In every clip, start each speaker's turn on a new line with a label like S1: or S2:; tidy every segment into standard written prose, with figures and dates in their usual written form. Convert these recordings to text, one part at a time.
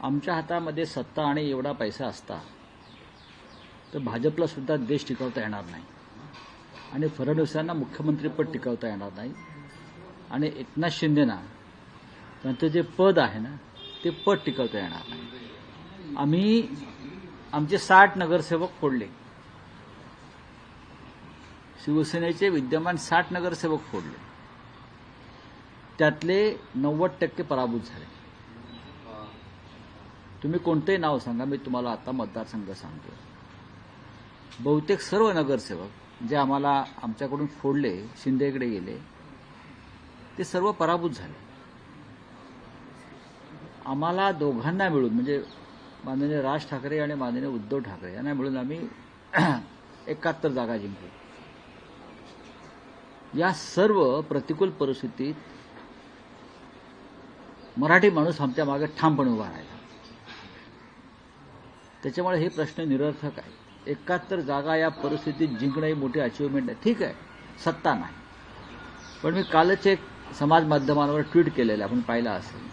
S1: आमच्या हातामध्ये सत्ता आणि एवढा पैसा असता तर भाजपला सुद्धा देश टिकवता येणार नाही आणि फडणवीसांना मुख्यमंत्रीपद टिकवता येणार नाही आणि एकनाथ शिंदेना त्यांचं जे पद आहे ना ते पद टिकवता येणार नाही. आम्ही आमचे 60 नगरसेवक फोडले, शिवसेनेचे विद्यमान 60 नगरसेवक फोडले, त्यातले 90% पराभूत झाले. तुम्ही कोणतेही नाव सांगा, मी तुम्हाला आता मतदारसंघ सांगतो. बहुतेक सर्व नगरसेवक जे आम्हाला आमच्याकडून फोडले, शिंदेकडे गेले, ते सर्व पराभूत झाले. आम्हाला दोघांना मिळून म्हणजे माननीय राज ठाकरे आणि माननीय उद्धव ठाकरे यांना मिळून आम्ही 71 जागा जिंकलो. या सर्व प्रतिकूल परिस्थितीत मराठी माणूस आमच्या मागे ठामपणे उभा राहिला. त्याच्यामुळे हे प्रश्न निरर्थक आहे. 71 जागा या परिस्थितीत जिंकणं ही मोठी अचिव्हमेंट आहे. ठीक आहे, सत्ता नाही. पण मी कालच एक समाज माध्यमांवर ट्विट केलेलं आपण पाहिलं असेल.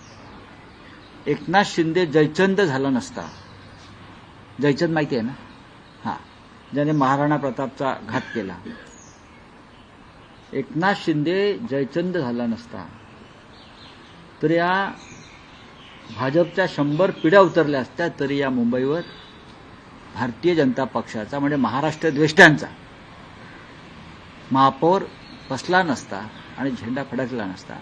S1: एकनाथ शिंदे जयचंद झाला नसता, जयचंद माहिती आहे ना, हां, ज्याने महाराणा प्रतापचा घात केला. एकनाथ शिंदे जयचंद झाला नसता तर या भाजपच्या 100 पिढ्या उतरल्या असत्या तरी या मुंबईवर भारतीय जनता पक्षाचा म्हणजे महाराष्ट्र द्वेष्ट्यांचा महापौर बसला नसता आणि झेंडा फडकला नसता.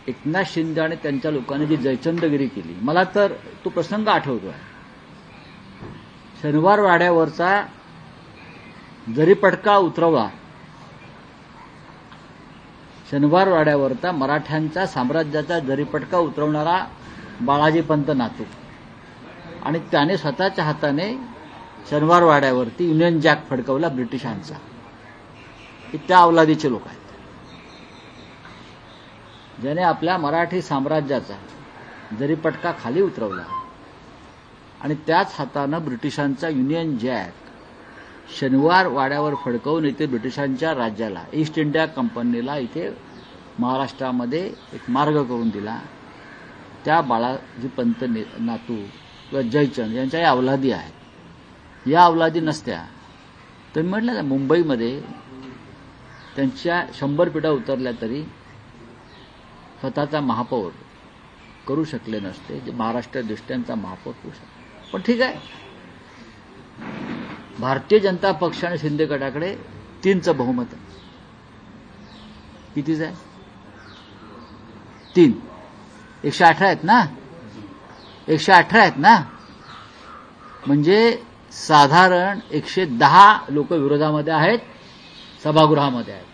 S1: एकनाथ शिंदे आणि त्यांच्या लोकांनी जी जयचंदगिरी केली, मला तर तो प्रसंग आठवतोय. शनिवार वाड्यावरचा जरीपटका उतरवला, शनिवार वाड्यावरचा मराठ्यांच्या साम्राज्याचा जरीपटका उतरवणारा बाळाजी पंत नातू आणि त्याने स्वतःच्या हाताने शनिवार वाड्यावरती युनियन जॅक फडकवला ब्रिटिशांचा. हे त्या अवलादीचे लोक आहेत ज्याने आपल्या मराठी साम्राज्याचा जरीपटका खाली उतरवला आणि त्याच हातानं ब्रिटिशांचा युनियन जॅक शनिवार वाड्यावर फडकवून इथे ब्रिटिशांच्या राज्याला, ईस्ट इंडिया कंपनीला इथे महाराष्ट्रामध्ये एक मार्ग करून दिला. त्या बाळाजी पंत नातू किंवा जयचंद यांच्या या अवलादी आहेत. या अवलादी नसत्या तर म्हटलं ना, मुंबईमध्ये त्यांच्या 100 पिढ्या उतरल्या तरी स्वतःचा महापौर करू शकले नसते, जे महाराष्ट्र दृष्ट्यांचा महापौर करू शकले. पण ठीक आहे, भारतीय जनता पक्ष आणि शिंदे गटाकडे 3चं बहुमत आहे. कितीच आहे? 3. 118 आहेत ना, 118 आहेत ना, म्हणजे साधारण 110 लोक विरोधामध्ये आहेत, सभागृहामध्ये आहेत.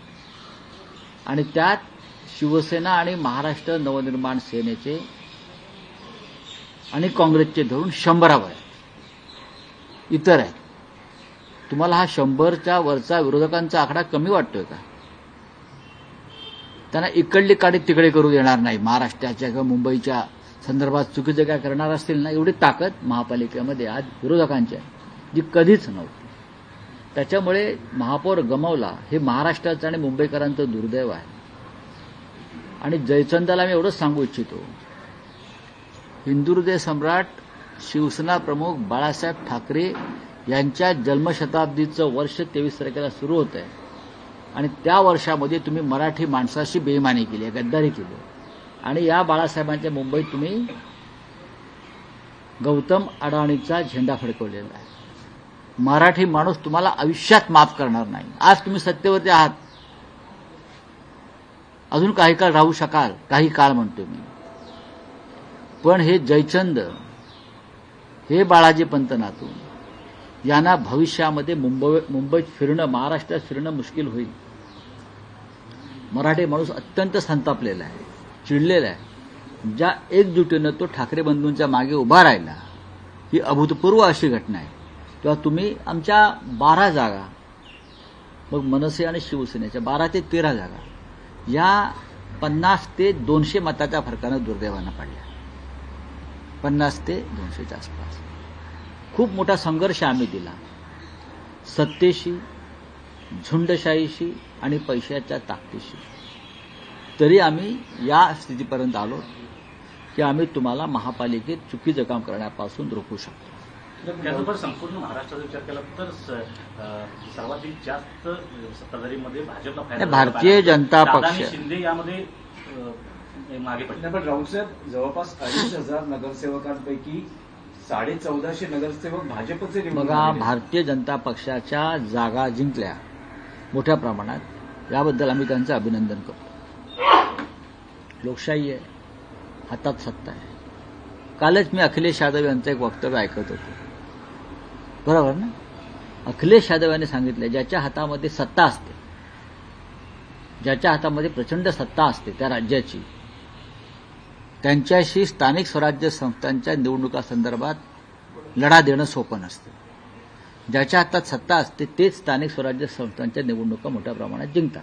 S1: आणि त्यात शिवसेना आणि महाराष्ट्र नवनिर्माण सेनेचे आणि काँग्रेसचे धरून 100 इतर आहेत. तुम्हाला हा 100च्या वरचा विरोधकांचा आकडा कमी वाटतोय का? त्यांना इकडली काडी तिकडे करू देणार नाही. महाराष्ट्राच्या किंवा मुंबईच्या संदर्भात चुकीचं काय करणार असतील ना, एवढी ताकद महापालिकेमध्ये आज विरोधकांची आहे जी कधीच नव्हती. त्याच्यामुळे महापौर गमावला हे महाराष्ट्राचं आणि मुंबईकरांचं दुर्दैव आहे. आणि जयचंदाला मी एवढंच सांगू इच्छितो, हिंदुहृदय सम्राट शिवसेना प्रमुख बाळासाहेब ठाकरे यांच्या जन्मशताब्दीचं वर्ष 23 तारखेला सुरू होत आहे आणि त्या वर्षामध्ये तुम्ही मराठी माणसाशी बेईमानी केली आहे, गद्दारी केली आणि या बाळासाहेबांच्या मुंबईत तुम्ही गौतम अडाणीचा झेंडा फडकवलेला आहे. मराठी माणूस तुम्हाला आयुष्यात माफ करणार नाही. आज तुम्ही सत्तेवरती आहात, अजून काही काळ राहू शकाल, काही काळ म्हणतो मी, पण हे जयचंद, हे बाळाजी पंत नातू यांना भविष्यामध्ये मुंबईत फिरणं, महाराष्ट्रात फिरणं मुश्किल होईल. मराठी माणूस अत्यंत संतापलेला आहे, चिडलेला आहे. ज्या एकजुटीनं तो ठाकरे बंधूंच्या मागे उभा राहिला, ही अभूतपूर्व अशी घटना आहे. तेव्हा तुम्ही आमच्या 12 जागा, मग मनसे आणि शिवसेनेच्या 12 ते 13 जागा या 50 ते 200 मताच्या फरकानं दुर्दैवानं पडल्या. 50 ते 200च्या आसपास खूप मोठा संघर्ष आम्ही दिला, सत्तेशी, झुंडशाहीशी आणि पैशाच्या ताकदीशी. तरी आम्ही या स्थितीपर्यंत आलो की आम्ही तुम्हाला महापालिकेत चुकीचं काम करण्यापासून रोखू शकतो.
S2: त्याचबरोबर संपूर्ण महाराष्ट्राचा विचार केला तर सर्वाधिक जास्त सत्ताधारीमध्ये भाजपला फायदा
S1: भारतीय जनता पक्ष
S2: शिंदे यामध्ये मागे पडले.
S3: पण राऊतसाहेब, जवळपास 2,500 नगरसेवकांपैकी 1450 नगरसेवक भाजपचे निवडून
S1: बघा,
S3: आलेले.
S1: भारतीय जनता पक्षाच्या जागा जिंकल्या मोठ्या प्रमाणात, याबद्दल आम्ही त्यांचं अभिनंदन करतो. लोकशाही आहे, हातात सत्ता आहे. कालच मी अखिलेश यादव यांचं एक वक्तव्य ऐकत होतो, बरोबर ना? अखिलेश यादव यांनी सांगितलं, ज्याच्या हातामध्ये सत्ता असते, ज्याच्या हातामध्ये प्रचंड सत्ता असते त्या राज्याची, त्यांच्याशी स्थानिक स्वराज्य संस्थांच्या निवडणुकांसंदर्भात लढा देणं सोपं नसतं. ज्याच्या हातात सत्ता असते तेच स्थानिक स्वराज्य संस्थांच्या निवडणुका मोठ्या प्रमाणात जिंकतात.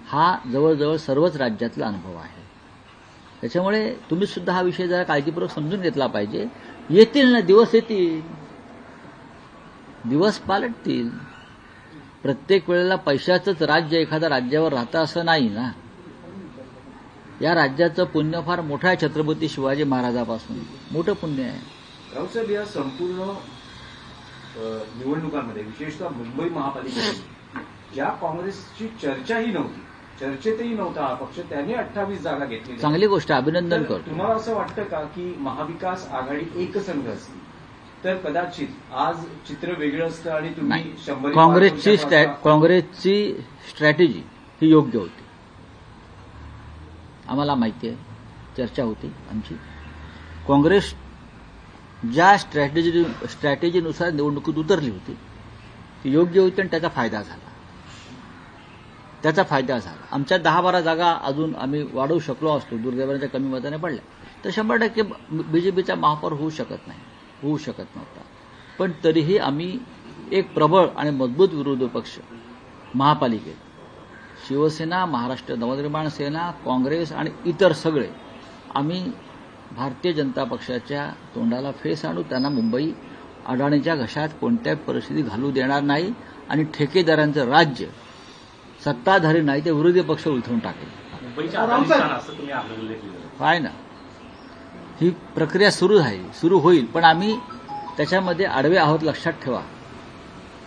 S1: हा जवळजवळ सर्वच राज्यातला अनुभव आहे. त्याच्यामुळे तुम्ही सुद्धा हा विषय जरा काळजीपूर्वक समजून घेतला पाहिजे. येतील ना दिवस, येतील दिवस, पालटतील. प्रत्येक वेळेला पैशाचंच राज्य एखाद्या राज्यावर राहतं असं नाही ना. या राज्याचं पुण्य फार मोठं आहे, छत्रपती शिवाजी महाराजापासून मोठं पुण्य आहे.
S3: राऊतसाहेब, या संपूर्ण निवडणुकांमध्ये विशेषतः मुंबई महापालिकेत ज्या काँग्रेसची चर्चाही नव्हती, चर्चेतही नव्हता हा पक्ष, त्याने 28 जागा घेतली.
S1: चांगली गोष्ट, अभिनंदन करतो.
S3: तुम्हाला असं वाटतं का की महाविकास आघाडी एकसंघ असती तर कदाचित आज चित्र वेगळं असतं आणि तुम्ही 100
S1: काँग्रेसची स्ट्रॅटेजी ही योग्य होती. आम्हाला माहिती आहे, चर्चा होती आमची. काँग्रेस ज्या स्ट्रॅटेजीनुसार निवडणुकीत उतरली होती ती योग्य होती आणि त्याचा फायदा झाला. आमच्या 10-12 जागा अजून आम्ही वाढवू शकलो असतो, दुर्दैवाच्या कमी मताने पडल्या तर 100% बीजेपीचा महापौर होऊ शकत नव्हता. पण तरीही आम्ही एक प्रबळ आणि मजबूत विरोधी पक्ष महापालिकेत, शिवसेना, महाराष्ट्र नवनिर्माण सेना, काँग्रेस आणि इतर सगळे, आम्ही भारतीय जनता पक्षाच्या तोंडाला फेस आणू. त्यांना मुंबई अडाणीच्या घशात कोणत्याही परिस्थिती घालू देणार नाही आणि ठेकेदारांचं राज्य सत्ताधारी नाही ते विरोधी पक्ष उलथवून टाकेल.
S2: मुंबईच्या अफगाणिस्तान असं तुम्ही आपल्याला उल्लेख केला
S1: आहे ना. ही प्रक्रिया सुरू होईल, पण आम्ही त्याच्यामध्ये आडवे आहोत, लक्षात ठेवा.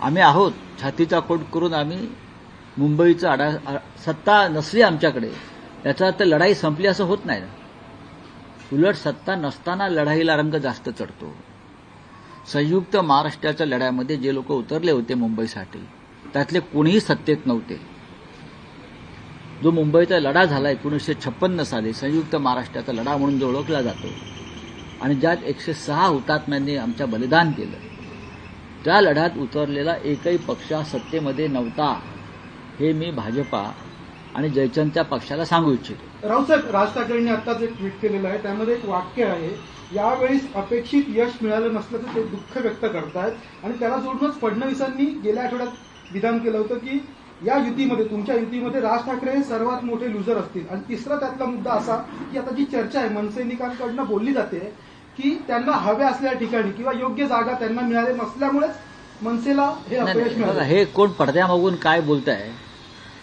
S1: आम्ही आहोत, छातीचा कोट करून आम्ही मुंबईचं सत्ता नसली आमच्याकडे याचा अर्थ लढाई संपली असं होत नाही ना. उलट सत्ता नसताना लढाईला रंग जास्त चढतो. संयुक्त महाराष्ट्राच्या लढ्यामध्ये जे लोक उतरले होते मुंबईसाठी त्यातले कोणीही सत्तेत नव्हते. जो मुंबईचा लढा झाला 1956 साली, संयुक्त महाराष्ट्राचा लढा म्हणून जो ओळखला जातो आणि ज्यात 106 हुतात्म्यांनी आमच्या बलिदान केलं, त्या लढ्यात उतरलेला एकही पक्ष सत्तेमध्ये नव्हता. हे मी भाजपा आणि जयचंदच्या पक्षाला सांगू इच्छितो.
S4: राऊतसाहेब, राज ठाकरेंनी आत्ताच एक ट्विट केलेलं आहे, त्यामध्ये एक वाक्य आहे, यावेळेस अपेक्षित यश मिळालं नसल्याचं ते दुःख व्यक्त करतायत आणि त्याला जोडूनच फडणवीसांनी गेल्या आठवड्यात विधान केलं होतं की या युतीमध्ये, तुमच्या युतीमध्ये राज ठाकरे हे सर्वात मोठे लुजर असतील. आणि तिसरा त्यातला मुद्दा असा की आता जी चर्चा आहे मनसैनिकांकडनं बोलली जाते की त्यांना हव्या असलेल्या ठिकाणी किंवा योग्य जागा त्यांना मिळाले नसल्यामुळेच मनसेला हे अपयश मिळालं.
S1: हे कोण पडद्यामागून काय बोलताय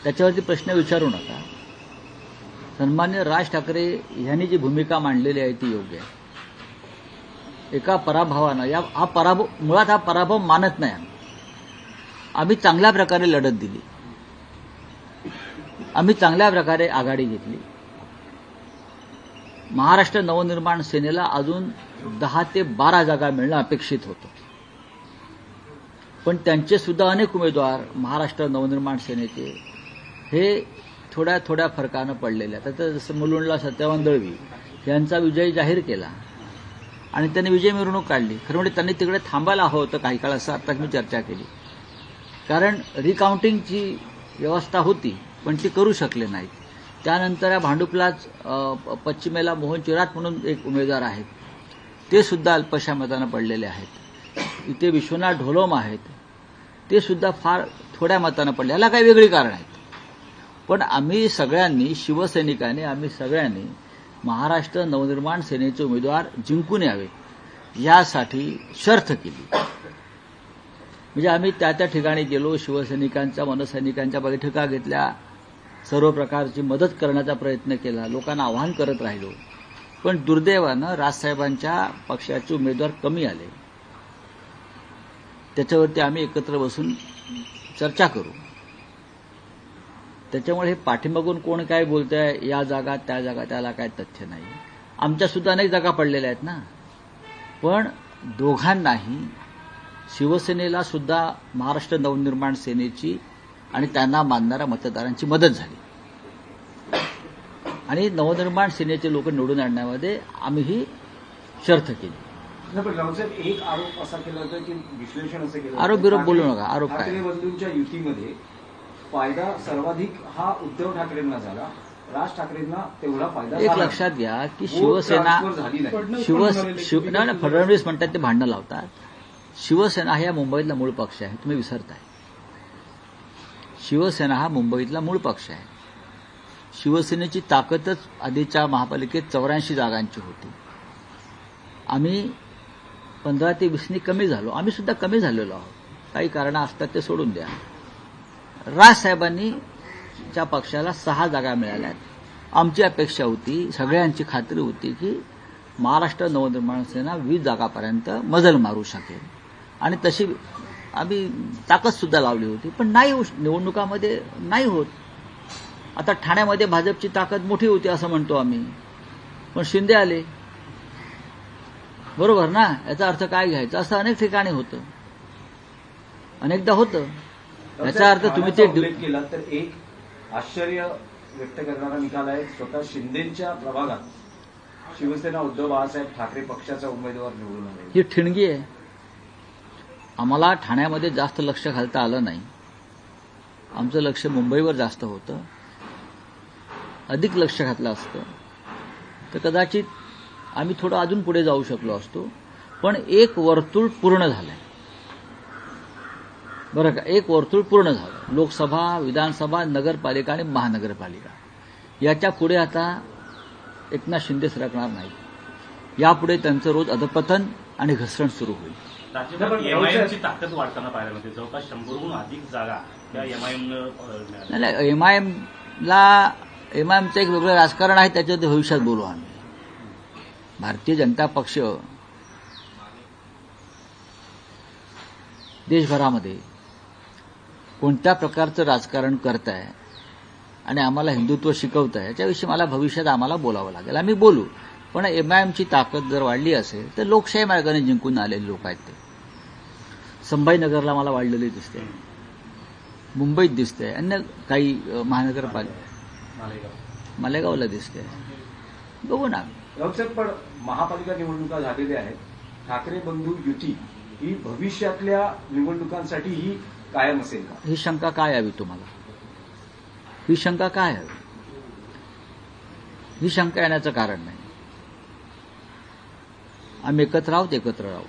S1: त्याच्यावरती प्रश्न विचारू नका. सन्मान्य राज ठाकरे यांनी जी भूमिका मांडलेली आहे ती योग्य आहे. एका पराभवानं, मुळात हा पराभव मानत नाही. आम्ही चांगल्या प्रकारे लढत दिली, आम्ही चांगल्या प्रकारे आघाडी घेतली. महाराष्ट्र नवनिर्माण सेनेला अजून 10 ते 12 जागा मिळणं अपेक्षित होतं, पण त्यांचे सुद्धा अनेक उमेदवार महाराष्ट्र नवनिर्माण सेनेचे हे थोड्या थोड्या फरकानं पडलेले. आता जसं मुलुंडला सत्यवान दळवी यांचा विजय जाहीर केला आणि त्यांनी विजय मिरवणूक काढली. खरं म्हणजे त्यांनी तिकडे थांबायला हवं होतं काही काळ, असं आता मी चर्चा केली. कारण रिकाउंटिंगची व्यवस्था होती पण ती करू शकले नाहीत. त्यानंतर या भांडुपलाच पश्चिमेला मोहन चिरात म्हणून एक उमेदवार आहेत, ते सुद्धा अल्पशा मतानं पडलेले आहेत. इथे विश्वनाथ ढोलोम आहेत, ते सुद्धा फार थोड्या मतानं पडले. याला काही वेगळी कारण आहेत. पण आम्ही सगळ्यांनी, शिवसैनिकांनी, आम्ही सगळ्यांनी महाराष्ट्र नवनिर्माण सेनेचे उमेदवार जिंकून यावेत यासाठी शर्थ केली. म्हणजे आम्ही त्या ठिकाणी गेलो, शिवसैनिकांच्या, मनसैनिकांच्या बैठका घेतल्या, सर्व प्रकारची मदत करण्याचा प्रयत्न केला, लोकांना आवाहन करत राहिलो पण दुर्दैवानं राजसाहेबांच्या पक्षाचे उमेदवार कमी आले. त्याच्यावरती आम्ही एकत्र बसून चर्चा करू. त्याच्यामुळे हे पाठीमागून कोण काय बोलतंय, या जागा त्या जागा, त्याला काय तथ्य नाही. आमच्या सुद्धा अनेक जागा पडलेल्या आहेत ना. पण दोघांनाही, शिवसेनेला सुद्धा महाराष्ट्र नवनिर्माण सेनेची आणि त्यांना मानणाऱ्या मतदारांची मदत झाली आणि नवनिर्माण सेनेचे लोक निवडून आणण्यामध्ये आम्हीही शर्थ केली.
S3: नाही, पण रावसाहेब, एक आरोप असा केला होता की विश्लेषण असं केलं
S1: आरोप बिरोप बोलू नका. आरोप काय?
S3: ठाकरे बंधूंच्या युतीमध्ये फायदा सर्वाधिक हा उद्धव ठाकरेंना झाला, राज ठाकरेंना तेवढा फायदा
S1: एक
S3: झाला
S1: लक्षात घ्या की
S3: वोट
S1: शिवसेना
S3: ट्रान्सफर झाली नाही.
S1: फडणवीस म्हणतात ते भांडणं लावतात. शिवसेना हा या मुंबईतला मूळ पक्ष आहे, तुम्ही विसरताय. शिवसेना हा मुंबईतला मूळ पक्ष आहे. शिवसेनेची ताकदच आधीच्या महापालिकेत 84 जागांची होती. आम्ही 15 ते 20 कमी झालो. आम्ही सुद्धा कमी झालेलो आहोत. काही कारणं असतात ते सोडून द्या. राजसाहेबांनी च्या पक्षाला 6 जागा मिळाल्यात. आमची अपेक्षा होती, सगळ्यांची खात्री होती की महाराष्ट्र नवनिर्माण सेना 20 जागापर्यंत मजल मारू शकेल आणि तशी आम्ही ताकद सुद्धा लावली होती. पण नाही, निवडणुकामध्ये नाही होत. आता ठाण्यामध्ये भाजपची ताकद मोठी होती असं म्हणतो आम्ही, पण शिंदे आले. बरोबर ना? याचा अर्थ काय घ्यायचा? असं अनेक ठिकाणी होतं, अनेकदा होतं. याचा अर्थ तुम्ही ते
S3: उल्लेख केला तर एक आश्चर्य व्यक्त करणारा निकाल आहे. स्वतः शिंदेच्या प्रभागात शिवसेना उद्धव बाळासाहेब ठाकरे पक्षाचा उमेदवार निवडून आले.
S1: ही ठिणगी आहे. आम्हाला ठाण्यामध्ये जास्त लक्ष घालता आलं नाही. आमचं लक्ष मुंबईवर जास्त होतं. अधिक लक्ष घातलं असतं तर कदाचित आम्ही थोडं अजून पुढे जाऊ शकलो असतो. पण एक वर्तुळ पूर्ण झालंय बरं का. एक वर्तुळ पूर्ण झालं. लोकसभा, विधानसभा, नगरपालिका आणि महानगरपालिका. याच्या पुढे आता एकनाथ शिंदे सरकणार नाही. यापुढे त्यांचं रोज अधपतन आणि घसरण सुरू होईल.
S2: राज्यभरात एमआयएमची ताकद वाढताना पाहायला मिळते. जवळपास 100हून अधिक जागा या एमआयएमनं मिळाल्या.
S1: नाही, एमआयएमचं एक वेगळं राजकारण आहे, त्याच्यावर भविष्यात बोलू आम्ही. भारतीय जनता पक्ष देशभरामध्ये कोणत्या प्रकारचं राजकारण करत आहे आणि आम्हाला हिंदुत्व शिकवत आहे याच्याविषयी मला भविष्यात आम्हाला बोलावं लागेल. आम्ही बोलू. पण एमआयएमची ताकद जर वाढली असेल तर लोकशाही मार्गाने जिंकून आलेले लोक आहेत ते. संभाजीनगरला मला वाढलेले दिसते, मुंबईत दिसते, अन्य काही महानगरपालिका मालेगावला दिसते. बघू ना.
S3: रावसाहेब, पण महापालिका निवडणुका झालेल्या आहेत. ठाकरे बंधू युती ही भविष्यातल्या निवडणुकांसाठी ही कायम असेल का?
S1: ही शंका काय हवी तुम्हाला? ही शंका काय हवी? ही शंका येण्याचं कारण नाही. आम्ही एकत्र आहोत, एकत्र राहू.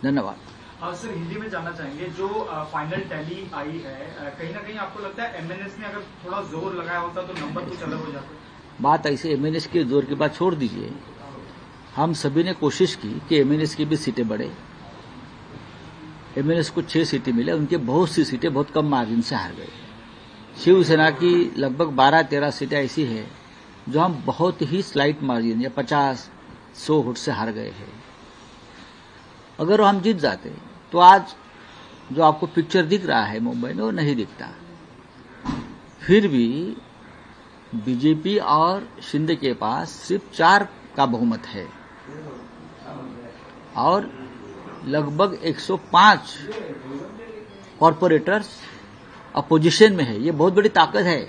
S1: धन्यवाद.
S5: सर, हिंदी में जानना चाहेंगे, जो फाइनल टैली आई है, कहीं ना कहीं आपको लगता है एमएनएस ने अगर थोड़ा जोर लगाया होता तो नंबर कुछ अलग हो जाता?
S1: बात ऐसे एमएनएस के जोर की बात छोड़ दीजिए. हम सभी ने कोशिश की कि एमएनएस की भी सीटें बढ़े. एमएनएस को 6 सीटें मिले. उनके बहुत सी सीटें बहुत कम मार्जिन से हार गए. शिवसेना की लगभग 12-13 सीटें ऐसी है जो हम बहुत ही स्लाइट मार्जिन या 50-100 वोट से हार गए हैं. अगर हम जीत जाते तो आज जो आपको पिक्चर दिख रहा है मुंबई में वो नहीं दिखता. फिर भी बीजेपी और शिंदे के पास सिर्फ 4 का बहुमत है और लगभग 105 कॉरपोरेटर्स अपोजिशन में है. ये बहुत बड़ी ताकत है.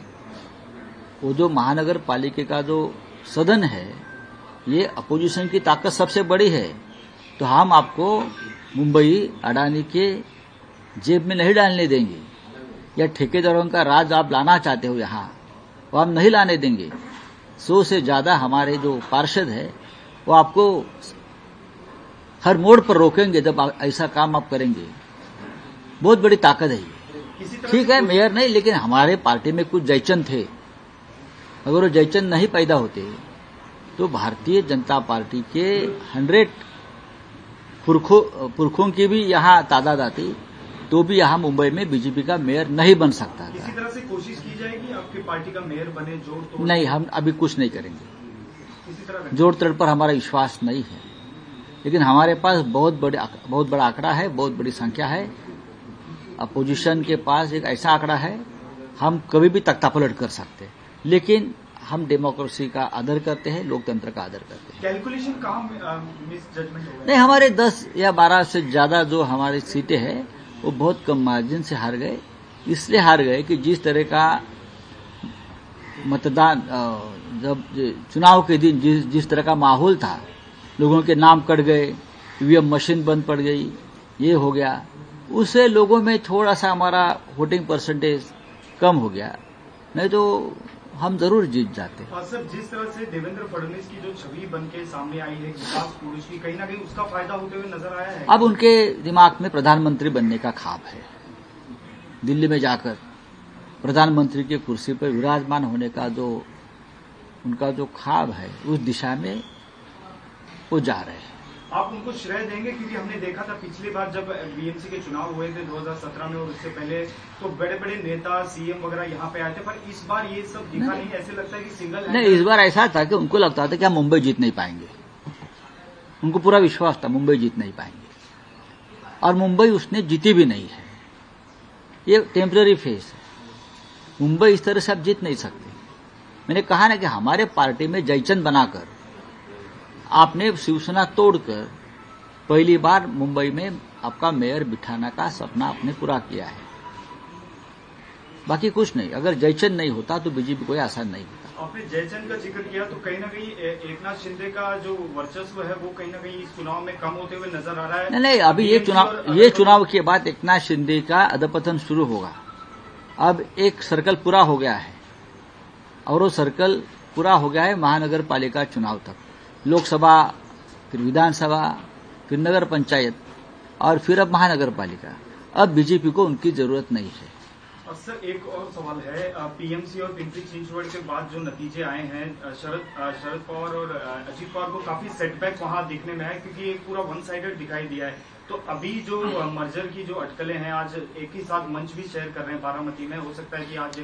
S1: वो जो महानगर पालिका का जो सदन है, ये अपोजिशन की ताकत सबसे बड़ी है. तो हम आपको मुंबई अडानी के जेब में नहीं डालने देंगे. या ठेकेदारों का राज आप लाना चाहते हो यहाँ, वो हम नहीं लाने देंगे. 100 से ज्यादा हमारे जो पार्षद है वो आपको हर मोड़ पर रोकेंगे जब ऐसा काम आप करेंगे. बहुत बड़ी ताकत है ये. ठीक है, मेयर नहीं, लेकिन हमारे पार्टी में कुछ जयचंद थे. अगर वो जयचंद नहीं पैदा होते तो भारतीय जनता पार्टी के 100 पुरखों की भी यहाँ तादाद आती तो भी यहाँ मुंबई में बीजेपी का मेयर नहीं बन सकता था.
S5: किसी तरह से कोशिश की जाएगी आपकी पार्टी का मेयर बने, जोड़ तोड़?
S1: नहीं, हम अभी कुछ नहीं करेंगे.
S5: किसी तरह का?
S1: जोड़ तोड़ पर हमारा विश्वास नहीं है, लेकिन हमारे पास बहुत बड़ा आंकड़ा है, बहुत बड़ी संख्या है। अपोजिशन के पास एक ऐसा आंकड़ा है, हम कभी भी तख्तापलट कर सकते हैं, लेकिन हम डेमोक्रेसी का आदर करते हैं, लोकतंत्र का आदर करते हैं।
S5: कैलकुलेशन कहाँ मिस जजमेंट हो गया?
S1: नहीं, हमारे 10 या 12 से ज्यादा जो हमारी सीटें हैं वो बहुत कम मार्जिन से हार गए। इसलिए हार गए कि जिस तरह का मतदान जब चुनाव के दिन जिस तरह का माहौल था, लोगों के नाम कट गए, ईवीएम मशीन बंद पड़ गई, ये हो गया, उससे लोगों में थोड़ा सा हमारा वोटिंग परसेंटेज कम हो गया, नहीं तो हम जरूर जीत जाते।
S5: और सर, जिस तरह से देवेंद्र फडणवीस की जो छवि बन के सामने आई है विकास पुरुष की, कहीं ना कहीं उसका फायदा होते हुए नजर आया है।
S1: अब उनके दिमाग में प्रधानमंत्री बनने का ख्वाब है, दिल्ली में जाकर प्रधानमंत्री की कुर्सी पर विराजमान होने का जो उनका जो ख्वाब है, उस दिशा में वो जा रहे हैं।
S5: आप उनको श्रेय देंगे, क्योंकि हमने देखा था पिछली बार जब बीएमसी के चुनाव हुए थे 2017 में और उससे पहले, तो बड़े बड़े नेता सीएम वगैरह यहाँ पे आए थे, पर इस बार ये सब दिखा नहीं। ऐसे लगता है कि सिंगल
S1: नहीं, इस बार ऐसा था कि उनको लगता था कि हम मुंबई जीत नहीं पाएंगे, उनको पूरा विश्वास था मुंबई जीत नहीं पाएंगे, और मुंबई उसने जीती भी नहीं है। ये टेम्पररी फेस है, मुंबई इस तरह से आप जीत नहीं सकते। मैंने कहा ना कि हमारे पार्टी में जयचंद बनाकर आपने शिवसेना तोड़कर पहली बार मुंबई में आपका मेयर बिठाने का सपना आपने पूरा किया है, बाकी कुछ नहीं। अगर जयचंद नहीं होता तो बीजेपी कोई आसान नहीं होता।
S5: आपने जयचंद का जिक्र किया, तो कहीं ना कहीं एकनाथ शिंदे का जो वर्चस्व है वो कहीं ना कहीं इस चुनाव में कम होते हुए नजर आ रहा है।
S1: नहीं, अभी ये चुनाव के बाद एकनाथ शिंदे का अधपतन शुरू होगा। अब एक सर्कल पूरा हो गया है, और वो सर्कल पूरा हो गया है महानगर पालिका चुनाव तक, लोकसभा, फिर विधानसभा, फिर नगर पंचायत, और फिर अब महानगर पालिका। अब बीजेपी को उनकी जरूरत नहीं है।
S5: और सर, एक और सवाल है, पीएमसी और पिंपरी चिंचवड के बाद जो नतीजे आए हैं, शरद पवार और अजीत पवार को काफी सेटबैक वहां दिखने में आया, क्योंकि एक पूरा वन साइडेड दिखाई दिया है। तो अभी जो मर्जर की जो अटकलें हैं, आज एक ही साथ मंच भी शेयर कर रहे हैं बारामती में, हो सकता है कि आज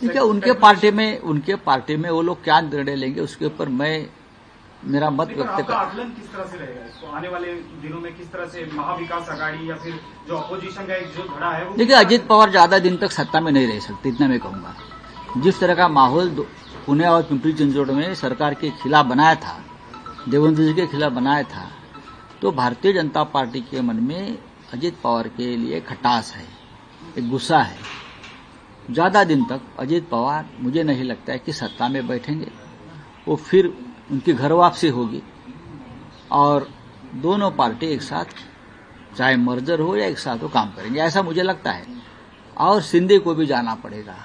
S1: ठीक है, उनके पार्टी में वो लोग क्या निर्णय लेंगे उसके ऊपर मेरा मत व्यक्त
S5: आपका
S1: कर।
S5: आकलन किस तरह से रहेगा इसको आने वाले दिनों में, किस तरह से महाविकास आघाड़ी या फिर जो अपोजिशन का एक जो धड़ा है वो?
S1: देखिए, अजीत पवार ज्यादा दिन तक सत्ता में नहीं रह सकते, इतना मैं कहूंगा। जिस तरह का माहौल पुणे और पिंपरी चिंचवड में सरकार के खिलाफ बनाया था, देवेंद्र जी के खिलाफ बनाया था, तो भारतीय जनता पार्टी के मन में अजीत पवार के लिए खटास है, एक गुस्सा है। ज्यादा दिन तक अजीत पवार मुझे नहीं लगता है कि सत्ता में बैठेंगे। वो फिर उनकी घर वापसी होगी और दोनों पार्टी एक साथ, चाहे मर्जर हो या एक साथ वो काम करेंगे, ऐसा मुझे लगता है। और शिंदे को भी जाना पड़ेगा,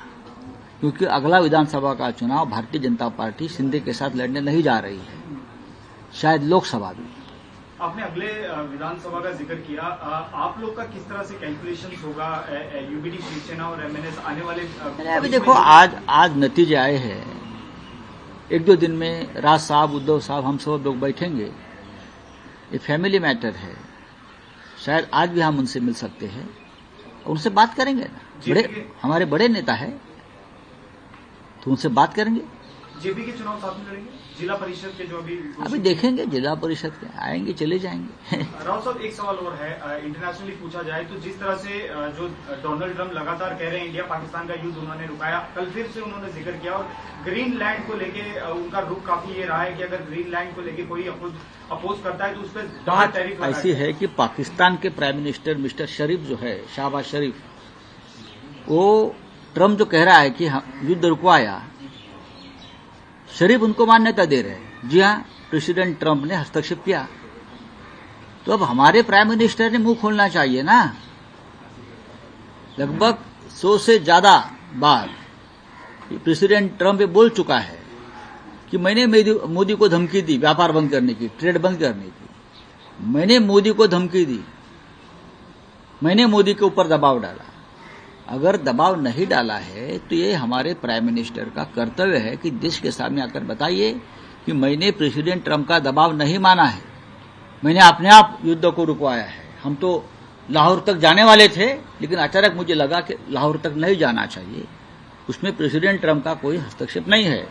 S1: क्योंकि अगला विधानसभा का चुनाव भारतीय जनता पार्टी शिंदे के साथ लड़ने नहीं जा रही है, शायद लोकसभा भी।
S5: आपने अगले विधानसभा का जिक्र किया, आप लोग का किस तरह से कैलकुलेशन होगा, यूबीडी, शिवसेना और एमएनएस आने वाले?
S1: अभी देखो, आज नतीजे आए हैं, एक दो दिन में राज साहब, उद्धव साहब, हम सब लोग बैठेंगे। ये फैमिली मैटर है, शायद आज भी हम उनसे मिल सकते हैं, उनसे बात करेंगे ना। हमारे बड़े नेता है, तो उनसे बात करेंगे।
S5: जेपी के चुनाव साथ में लड़ेंगे, जिला परिषद के जो
S1: अभी देखेंगे, जिला परिषद के आएंगे चले जाएंगे।
S5: राव साहब, एक सवाल और है, इंटरनेशनली पूछा जाए तो जिस तरह से जो डोनाल्ड ट्रंप लगातार कह रहे हैं इंडिया पाकिस्तान का युद्ध उन्होंने रुकाया, कल फिर से उन्होंने जिक्र किया, और ग्रीनलैंड को लेके उनका रुख काफी ये रहा है कि अगर ग्रीनलैंड को लेके कोई अपोज करता है तो उस पर
S1: बात ऐसी है कि पाकिस्तान के प्राइम मिनिस्टर मिस्टर शरीफ जो है, शाहबाज शरीफ, वो ट्रंप जो कह रहा है कि युद्ध रुकवाया, शरीफ उनको मान्यता दे रहे हैं। जी हाँ, प्रेसिडेंट ट्रंप ने हस्तक्षेप किया, तो अब हमारे प्राइम मिनिस्टर ने मुंह खोलना चाहिए ना। लगभग 100 से ज्यादा बार प्रेसिडेंट ट्रंप ये बोल चुका है कि मैंने मोदी को धमकी दी व्यापार बंद करने की, ट्रेड बंद करने की, मैंने मोदी को धमकी दी, मैंने मोदी के ऊपर दबाव डाला। अगर दबाव नहीं डाला है तो ये हमारे प्राइम मिनिस्टर का कर्तव्य है कि देश के सामने आकर बताइए कि मैंने प्रेसिडेंट ट्रंप का दबाव नहीं माना है, मैंने अपने आप युद्ध को रुकवाया है। हम तो लाहौर तक जाने वाले थे, लेकिन अचानक मुझे लगा कि लाहौर तक नहीं जाना चाहिए, उसमें प्रेसिडेंट ट्रंप का कोई हस्तक्षेप नहीं है।